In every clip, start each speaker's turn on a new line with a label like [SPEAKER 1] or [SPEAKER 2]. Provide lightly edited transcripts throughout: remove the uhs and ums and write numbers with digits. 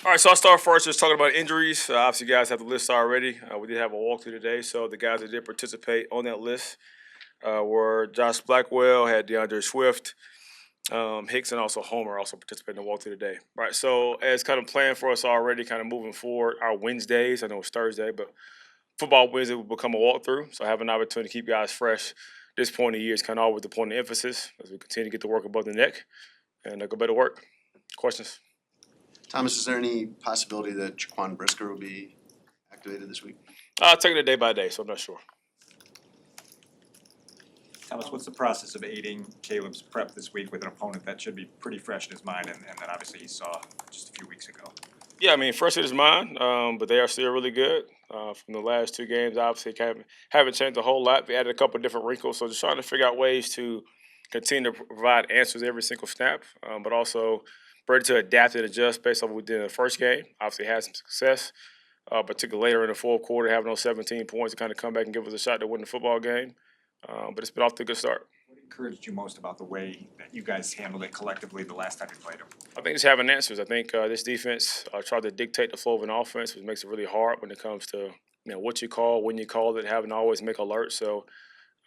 [SPEAKER 1] All right, so I'll start first just talking about injuries. Obviously, you guys have the list already. We did have a walkthrough today, so the guys that did participate on that list were Josh Blackwell, had DeAndre Swift, Hicks, and also Homer also participated in the walkthrough today. Right, so as kind of planned for us already, kind of moving forward, our Wednesdays, I know it's Thursday, but football Wednesday will become a walkthrough, so I have an opportunity to keep guys fresh. This point of the year is kind of always the point of emphasis as we continue to get the work above the neck and go better work. Questions?
[SPEAKER 2] Thomas, is there any possibility that Jaquan Brisker will be activated this week?
[SPEAKER 1] I'll take it day by day, so I'm not sure.
[SPEAKER 3] Thomas, what's the process of aiding Caleb's prep this week with an opponent that should be pretty fresh in his mind and that obviously he saw just a few weeks ago?
[SPEAKER 1] Yeah, I mean, fresh in his mind, but they are still really good. From the last two games, obviously, haven't changed a whole lot. They added a couple of different wrinkles, so just trying to figure out ways to continue to provide answers every single snap, but also ready to adapt and adjust based on what we did in the first game. Obviously, had some success, particularly later in the fourth quarter, having those 17 points to kind of come back and give us a shot to win the football game. But it's been off to a good start.
[SPEAKER 3] What encouraged you most about the way that you guys handled it collectively the last time you played him?
[SPEAKER 1] I think just having answers. I think this defense tried to dictate the flow of an offense, which makes it really hard when it comes to what you call, when you call it, having to always make alerts. So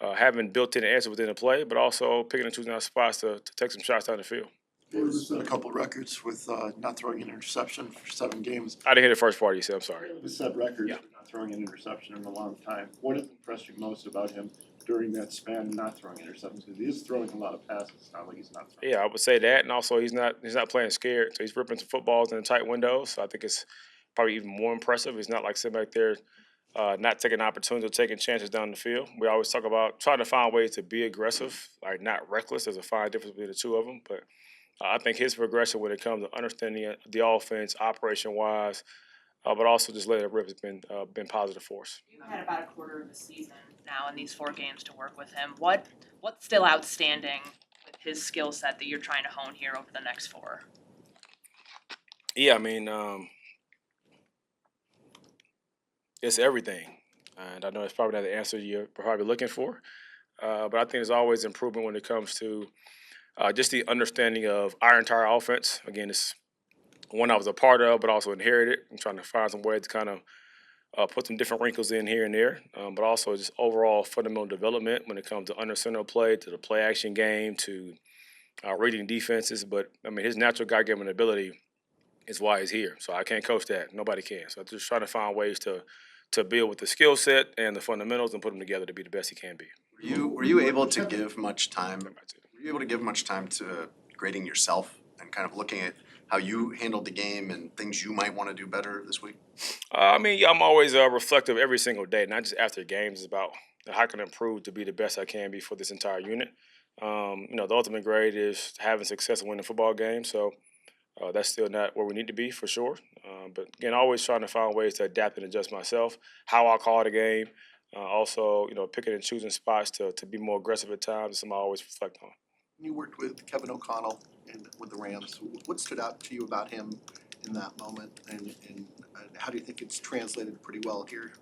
[SPEAKER 1] having built-in answers within the play, but also picking and choosing our spots to take some shots down the field.
[SPEAKER 4] There's a couple of records with not throwing an interception for 7 games.
[SPEAKER 1] I didn't hear the first part you said. I'm sorry.
[SPEAKER 4] The set records
[SPEAKER 1] Yeah.
[SPEAKER 4] for not throwing an interception in a long time. What has impressed you most about him during that span, not throwing interceptions? Because he is throwing a lot of passes. It's not like he's not throwing.
[SPEAKER 1] Yeah, I would say that, and also he's not playing scared. So he's ripping some footballs in the tight windows. So I think it's probably even more impressive. He's not like sitting back there, not taking opportunities or taking chances down the field. We always talk about trying to find ways to be aggressive, like not reckless. There's a fine difference between the two of them, but I think his progression when it comes to understanding the offense, operation-wise, but also just letting it rip has been positive for us.
[SPEAKER 5] You've had about a quarter of the season now in these 4 games to work with him. What's still outstanding with his skill set that you're trying to hone here over the next 4?
[SPEAKER 1] Yeah, I mean, it's everything, and I know it's probably not the answer you're probably looking for, but I think there's always improvement when it comes to just the understanding of our entire offense. Again, it's one I was a part of, but also inherited. I'm trying to find some ways to kind of put some different wrinkles in here and there, but also just overall fundamental development when it comes to under center play, to the play action game, to reading defenses. But I mean, his natural God-given ability is why he's here. So I can't coach that. Nobody can. So I'm just trying to find ways to build with the skill set and the fundamentals and put them together to be the best he can be.
[SPEAKER 2] Were you able to give much time? Were you able to give much time to grading yourself and kind of looking at how you handled the game and things you might want to do better this week?
[SPEAKER 1] I mean, yeah, I'm always reflective every single day, not just after games. It's about how can I improve to be the best I can be for this entire unit. The ultimate grade is having success and winning football games. So that's still not where we need to be for sure. But again, always trying to find ways to adapt and adjust myself, how I call the game. Also, picking and choosing spots to be more aggressive at times is something I always reflect on.
[SPEAKER 4] You worked with Kevin O'Connell with the Rams. What stood out to you about him in that moment, and how do you think it's translated pretty well here?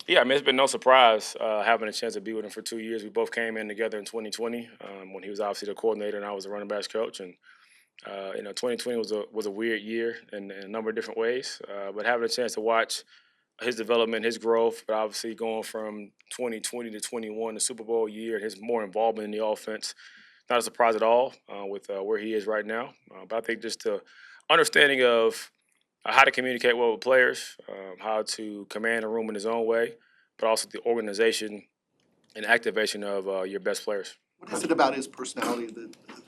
[SPEAKER 1] Yeah, I mean, it's been no surprise having a chance to be with him for 2 years. We both came in together in 2020 when he was obviously the coordinator and I was the running backs coach. And 2020 was a weird year in a number of different ways. But having a chance to watch his development, his growth, but obviously going from 2020 to 21, the Super Bowl year, and his more involvement in the offense, not a surprise at all with where he is right now. But I think just the understanding of how to communicate well with players, how to command a room in his own way, but also the organization and activation of your best players.
[SPEAKER 4] What is it about his personality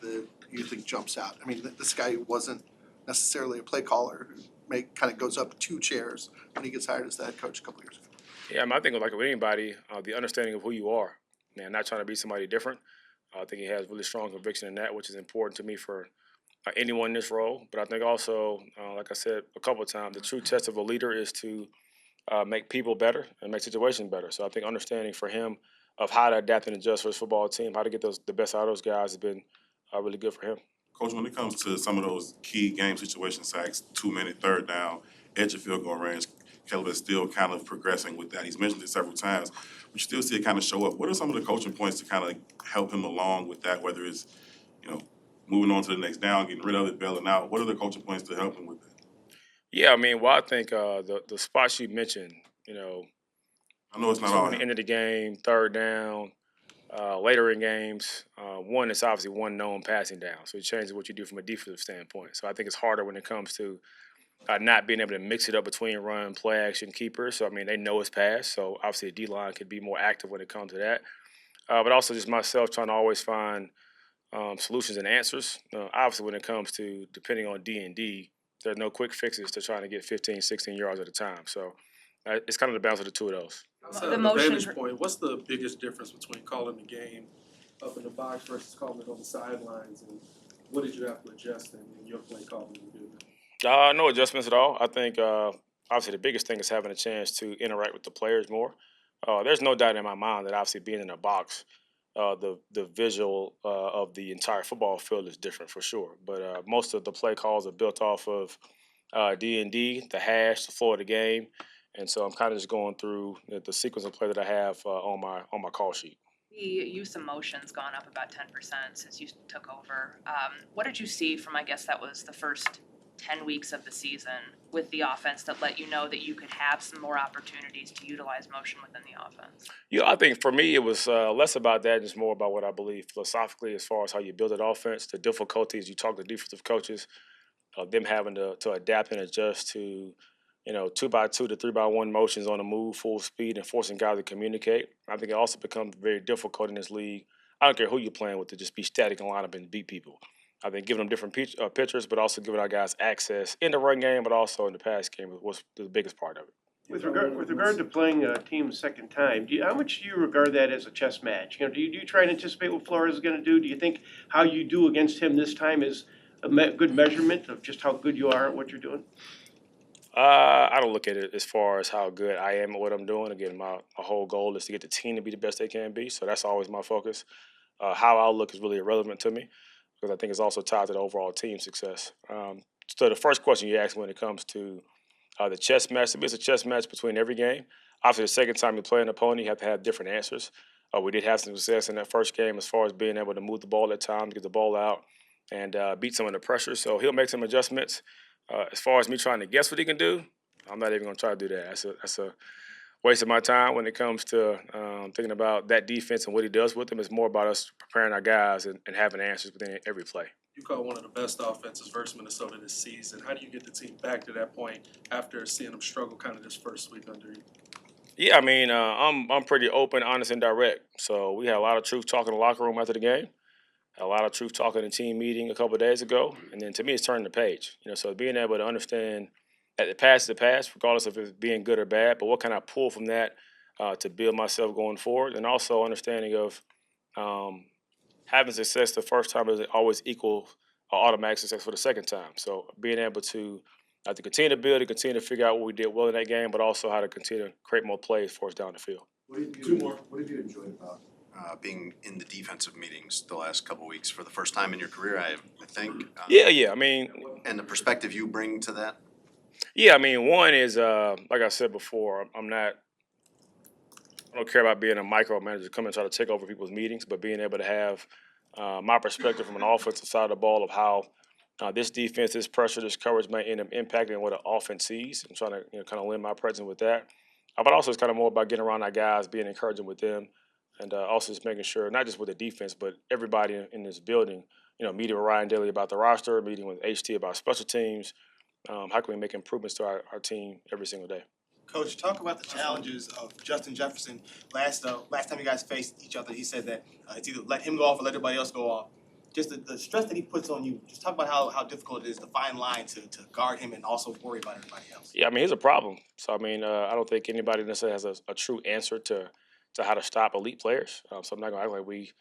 [SPEAKER 4] that you think jumps out? I mean, this guy wasn't necessarily a play caller who kind of goes up 2 chairs when he gets hired as the head coach a couple years ago.
[SPEAKER 1] Yeah, I mean, I think like with anybody, the understanding of who you are, man, not trying to be somebody different. I think he has really strong conviction in that, which is important to me for anyone in this role. But I think also, like I said a couple of times, the true test of a leader is to make people better and make situations better. So I think understanding for him of how to adapt and adjust for his football team, how to get the best out of those guys has been really good for him.
[SPEAKER 6] Coach, when it comes to some of those key game situation sacks, 2-minute, third down, edge of field goal range, Caleb is still kind of progressing with that. He's mentioned it several times. But you still see it kind of show up. What are some of the coaching points to kind of help him along with that, whether it's, moving on to the next down, getting rid of it, bailing out? What are the coaching points to help him with that?
[SPEAKER 1] Yeah, I mean, well, I think the spots you mentioned, you know,
[SPEAKER 6] I know it's not all
[SPEAKER 1] toward the
[SPEAKER 6] him.
[SPEAKER 1] end of the game, third down, later in games, one is obviously one known passing down. So it changes what you do from a defensive standpoint. So I think it's harder when it comes to not being able to mix it up between run, play action, keepers. So I mean, they know it's pass. So obviously, the D line could be more active when it comes to that. But also just myself trying to always find solutions and answers. Obviously, when it comes to depending on D&D, there's no quick fixes to trying to get 15, 16 yards at a time. So it's kind of the balance of the two of those.
[SPEAKER 7] Outside
[SPEAKER 5] The
[SPEAKER 7] of the
[SPEAKER 5] motion
[SPEAKER 7] vantage
[SPEAKER 5] per-
[SPEAKER 7] point, what's the biggest difference between calling the game up in the box versus calling it on the sidelines, and what did you have to adjust in your play calling when you did that?
[SPEAKER 1] No adjustments at all. I think obviously the biggest thing is having a chance to interact with the players more. There's no doubt in my mind that obviously being in a box, the visual of the entire football field is different for sure. But most of the play calls are built off of D&D, the hash, the flow of the game, and so I'm kind of just going through the sequence of play that I have on my call sheet.
[SPEAKER 5] The use of motion's gone up about 10% since you took over. What did you see from, I guess that was the first 10 weeks of the season with the offense that let you know that you could have some more opportunities to utilize motion within the offense?
[SPEAKER 1] Yeah, I think for me it was less about that, just more about what I believe philosophically as far as how you build an offense. The difficulties you talk to defensive coaches, them having to adapt and adjust to, 2x2 to 3x1 motions on the move, full speed, and forcing guys to communicate. I think it also becomes very difficult in this league. I don't care who you're playing with to just be static and line up and beat people. I think giving them different pitchers, but also giving our guys access in the run game, but also in the pass game was the biggest part of it.
[SPEAKER 8] With regard to playing a team second time, how much do you regard that as a chess match? Do you try and anticipate what Flores is going to do? Do you think how you do against him this time is a good measurement of just how good you are at what you're doing?
[SPEAKER 1] I don't look at it as far as how good I am at what I'm doing. Again, my whole goal is to get the team to be the best they can be. So that's always my focus. How I look is really irrelevant to me because I think it's also tied to the overall team success. So the first question you asked when it comes to the chess match, to me, it's a chess match between every game. Obviously, the second time you play an opponent, you have to have different answers. We did have some success in that first game as far as being able to move the ball at times, get the ball out, and beat some of the pressure. So he'll make some adjustments. As far as me trying to guess what he can do, I'm not even going to try to do that. That's a waste of my time when it comes to thinking about that defense and what he does with them. It's more about us preparing our guys and having answers within every play.
[SPEAKER 7] You call one of the best offenses versus Minnesota this season. How do you get the team back to that point after seeing them struggle kind of this first week under you?
[SPEAKER 1] Yeah, I mean, I'm pretty open, honest, and direct. So we had a lot of truth talk in the locker room after the game. A lot of truth talk in the team meeting a couple of days ago, and then to me, it's turning the page. So being able to understand that the past is the past, regardless of it being good or bad. But what can I pull from that to build myself going forward, and also understanding of um, having success the first time doesn't always equal automatic success for the second time. So being able to continue to build and continue to figure out what we did well in that game, but also how to continue to create more plays for us down the field.
[SPEAKER 2] What have you enjoyed about being in the defensive meetings the last couple weeks for the first time in your career? I think.
[SPEAKER 1] Yeah. I mean,
[SPEAKER 2] And the perspective you bring to that.
[SPEAKER 1] yeah. I mean, one is like I said before, I'm not. I don't care about being a micromanager, come and try to take over people's meetings, but being able to have my perspective from an offensive side of the ball of how this defense, this pressure, this coverage may end up impacting what an offense sees, and trying to kind of lend my presence with that. But also, it's kind of more about getting around our guys, being encouraging with them, and also just making sure not just with the defense, but everybody in this building. Meeting with Ryan Daly about the roster, meeting with HT about special teams. How can we make improvements to our team every single day?
[SPEAKER 9] Coach, talk about the challenges of Justin Jefferson. Last time you guys faced each other, he said that it's either let him go off or let everybody else go off. Just the stress that he puts on you. Just talk about how difficult it is, the fine line to guard him and also worry about everybody else.
[SPEAKER 1] Yeah, I mean, he's a problem. So, I mean, I don't think anybody necessarily has a true answer to how to stop elite players. So I'm not going to act like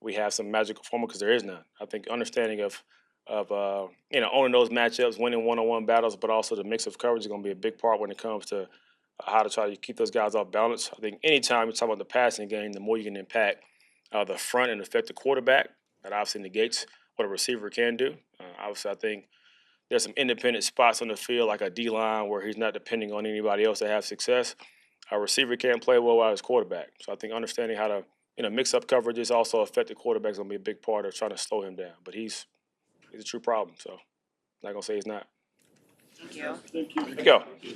[SPEAKER 1] we have some magical formula because there is none. I think understanding of owning those matchups, winning one-on-one battles, but also the mix of coverage is going to be a big part when it comes to how to try to keep those guys off balance. I think anytime you talk about the passing game, the more you can impact the front and affect the quarterback, that obviously negates what a receiver can do. Obviously, I think there's some independent spots on the field, like a D-line, where he's not depending on anybody else to have success. A receiver can't play well while he's quarterback. So I think understanding how to mix up coverages, also affect the quarterback is going to be a big part of trying to slow him down. But he's a true problem, so I'm not going to say he's not.
[SPEAKER 5] Thank you.
[SPEAKER 7] Thank you.
[SPEAKER 1] Thank you.